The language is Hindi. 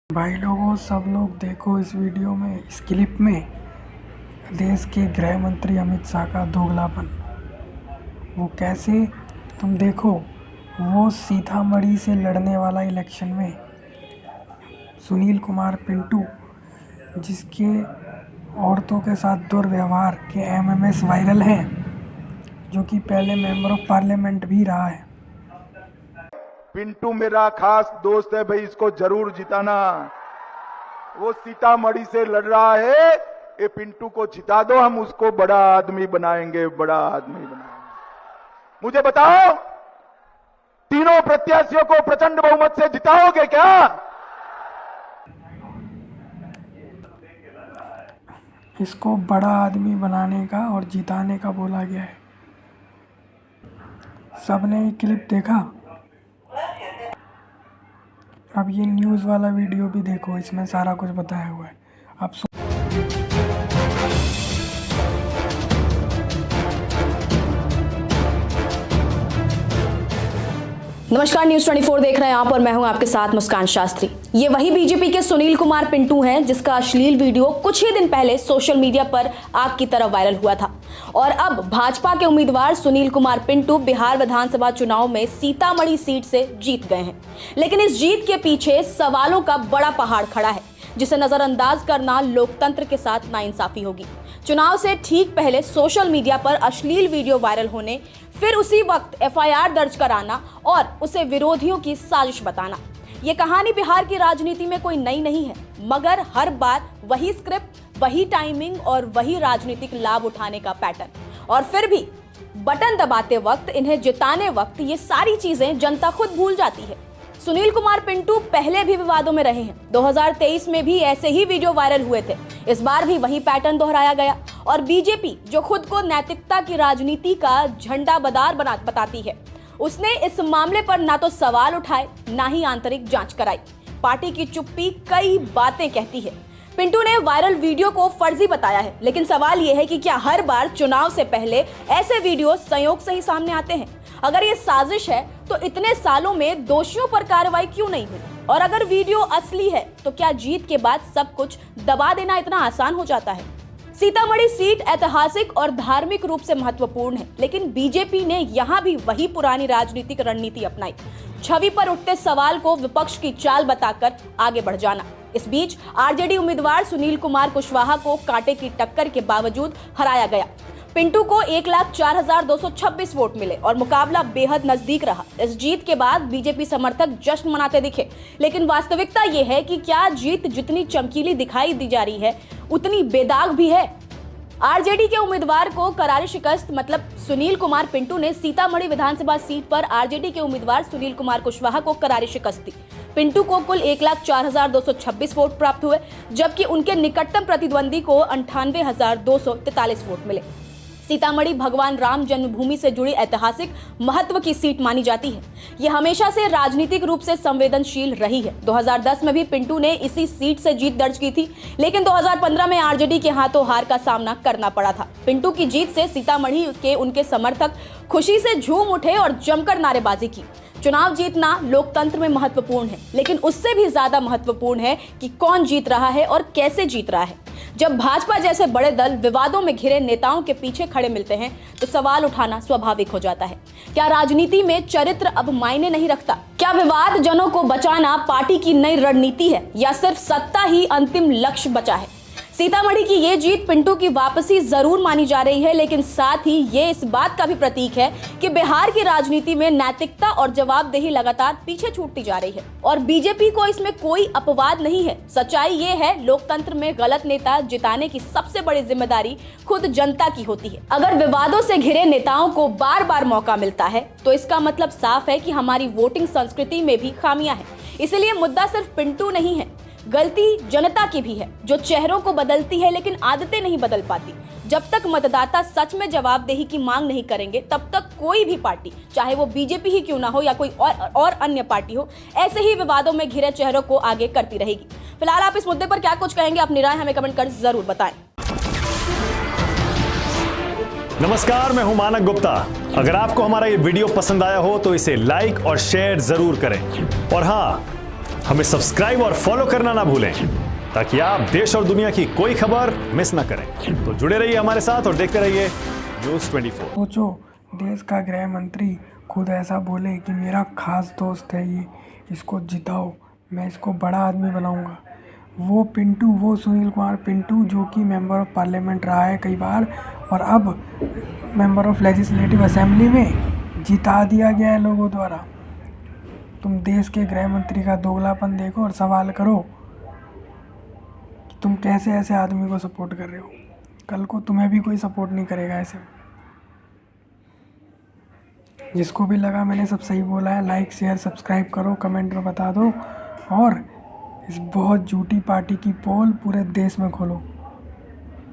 भाई लोगों, सब लोग देखो इस वीडियो में, इस क्लिप में देश के गृह मंत्री अमित शाह का दोगलापन। वो कैसे, तुम देखो। वो सीतामढ़ी से लड़ने वाला इलेक्शन में सुनील कुमार पिंटू, जिसके औरतों के साथ दुर्व्यवहार के एमएमएस वायरल हैं, जो कि पहले मेंबर ऑफ पार्लियामेंट भी रहा है। पिंटू मेरा खास दोस्त है भाई, इसको जरूर जिताना। वो सीतामढ़ी से लड़ रहा है, ये पिंटू को जिता दो, हम उसको बड़ा आदमी बनाएंगे, बड़ा आदमी बनाएंगे। मुझे बताओ, तीनों प्रत्याशियों को प्रचंड बहुमत से जिताओगे क्या? इसको बड़ा आदमी बनाने का और जिताने का बोला गया है। सबने ये क्लिप देखा? अब ये न्यूज़ वाला वीडियो भी देखो, इसमें सारा कुछ बताया हुआ है। अब नमस्कार, न्यूज़ 24 देख रहे हैं आप और मैं हूं आपके साथ मुस्कान शास्त्री। ये वही बीजेपी के सुनील कुमार पिंटू हैं जिसका अश्लील वीडियो कुछ ही दिन पहले सोशल मीडिया पर आग की तरह वायरल हुआ था। और अब भाजपा के उम्मीदवार सुनील कुमार पिंटू बिहार विधानसभा चुनाव में सीतामढ़ी सीट से जीत गए हैं। लेकिन इस जीत के पीछे सवालों का बड़ा पहाड़ खड़ा है, जिसे नजरअंदाज करना लोकतंत्र के साथ नाइंसाफी होगी। चुनाव से ठीक पहले सोशल मीडिया पर अश्लील वीडियो वायरल होने, फिर उसी वक्त एफआईआर दर्ज कराना और उसे विरोधियों की साजिश बताना। ये कहानी बिहार की राजनीति में कोई नई नहीं है, मगर हर बार वही स्क्रिप्ट, वही टाइमिंग और वही राजनीतिक लाभ उठाने का पैटर्न। और फिर भी बटन दबाते वक्त, इन्हें जिताने वक्त ये सारी चीजें जनता खुद भूल जाती है। सुनील कुमार पिंटू पहले भी विवादों में रहे हैं। 2023 में भी ऐसे ही वीडियो वायरल हुए थे। इस बार भी वही पैटर्न दोहराया गया और बीजेपी, जो खुद को नैतिकता की राजनीति का झंडा बदार बताती है, उसने इस मामले पर ना तो सवाल उठाए, ना ही आंतरिक जांच कराई। पार्टी की चुप्पी कई बातें कहती है। पिंटू ने वायरल वीडियो को फर्जी बताया है, लेकिन सवाल यह है कि क्या हर बार चुनाव से पहले ऐसे वीडियो संयोग से ही सामने आते हैं? अगर ये साजिश है तो इतने सालों में दोषियों पर कार्रवाई क्यों नहीं हुई? और अगर वीडियो असली है तो क्या जीत के बाद सब कुछ दबा देना इतना आसान हो जाता है? सीतामढ़ी सीट ऐतिहासिक और धार्मिक रूप से महत्वपूर्ण है, लेकिन बीजेपी ने यहां भी वही पुरानी राजनीतिक रणनीति अपनाई, छवि पर उठते सवाल को विपक्ष की चाल बताकर आगे बढ़ जाना। इस बीच आरजेडी उम्मीदवार सुनील कुमार कुशवाहा को कांटे की टक्कर के बावजूद हराया गया। पिंटू को 1,04,226 वोट मिले और मुकाबला बेहद नजदीक रहा। इस जीत के बाद बीजेपी समर्थक जश्न मनाते दिखे, लेकिन वास्तविकता यह है कि क्या जीत जितनी चमकीली दिखाई दी जा रही है, उतनी बेदाग भी है? आरजेडी के उम्मीदवार को करारी शिकस्त, मतलब सुनील कुमार पिंटू ने सीतामढ़ी विधानसभा सीट पर आरजेडी के उम्मीदवार सुनील कुमार कुशवाहा को करारी शिकस्त दी। पिंटू को कुल 1,04,226 वोट प्राप्त हुए, जबकि उनके निकटतम प्रतिद्वंदी को 98,243 वोट मिले। सीतामढ़ी भगवान राम जन्मभूमि से जुड़ी ऐतिहासिक महत्व की सीट मानी जाती है। यह हमेशा से राजनीतिक रूप से संवेदनशील रही है। 2010 में भी पिंटू ने इसी सीट से जीत दर्ज की थी, लेकिन 2015 में आरजेडी के हाथों हार का सामना करना पड़ा था। पिंटू की जीत से सीतामढ़ी के उनके समर्थक खुशी से झूम उठे और जमकर नारेबाजी की। चुनाव जीतना लोकतंत्र में महत्वपूर्ण है, लेकिन उससे भी ज्यादा महत्वपूर्ण है कि कौन जीत रहा है और कैसे जीत रहा है। जब भाजपा जैसे बड़े दल विवादों में घिरे नेताओं के पीछे खड़े मिलते हैं तो सवाल उठाना स्वाभाविक हो जाता है। क्या राजनीति में चरित्र अब मायने नहीं रखता? क्या विवाद जनों को बचाना पार्टी की नई रणनीति है, या सिर्फ सत्ता ही अंतिम लक्ष्य बचा है? सीतामढ़ी की ये जीत पिंटू की वापसी जरूर मानी जा रही है, लेकिन साथ ही ये इस बात का भी प्रतीक है कि बिहार की राजनीति में नैतिकता और जवाबदेही लगातार पीछे छूटती जा रही है। और बीजेपी को इसमें कोई अपवाद नहीं है। सच्चाई ये है, लोकतंत्र में गलत नेता जिताने की सबसे बड़ी जिम्मेदारी खुद जनता की होती है। अगर विवादों से घिरे नेताओं को बार बार मौका मिलता है तो इसका मतलब साफ है कि हमारी वोटिंग संस्कृति में भी खामियां हैं। इसलिए मुद्दा सिर्फ पिंटू नहीं है, गलती जनता की भी है, जो चेहरों को बदलती है लेकिन आदतें नहीं बदल पाती। जब तक मतदाता सच में जवाबदेही की मांग नहीं करेंगे, तब तक कोई भी पार्टी, चाहे वो बीजेपी ही क्यों ना हो या कोई और अन्य पार्टी हो, ऐसे ही विवादों में घिरे चेहरों को आगे करती रहेगी। फिलहाल आप इस मुद्दे पर क्या कुछ कहेंगे? अपनी राय हमें कमेंट कर जरूर बताएं। नमस्कार, मैं हूं मानक गुप्ता। अगर आपको हमारा ये वीडियो पसंद आया हो तो इसे लाइक और शेयर जरूर करें। और हाँ, हमें सब्सक्राइब और फॉलो करना ना भूलें ताकि आप देश और दुनिया की कोई खबर मिस ना करें। तो जुड़े रहिए हमारे साथ और देखते रहिए न्यूज़ 24। सोचो, देश का गृह मंत्री खुद ऐसा बोले कि मेरा खास दोस्त है ये, इसको जिताओ, मैं इसको बड़ा आदमी बनाऊंगा। वो पिंटू, वो सुनील कुमार पिंटू जो कि मेंबर ऑफ पार्लियामेंट रहा है कई बार और अब मेंबर ऑफ लेजिस्लेटिव असेंबली में जिता दिया गया है लोगों द्वारा। तुम देश के गृह मंत्री का दोगलापन देखो और सवाल करो कि तुम कैसे ऐसे आदमी को सपोर्ट कर रहे हो। कल को तुम्हें भी कोई सपोर्ट नहीं करेगा ऐसे। जिसको भी लगा मैंने सब सही बोला है, लाइक शेयर सब्सक्राइब करो, कमेंट में बता दो और इस बहुत झूठी पार्टी की पोल पूरे देश में खोलो।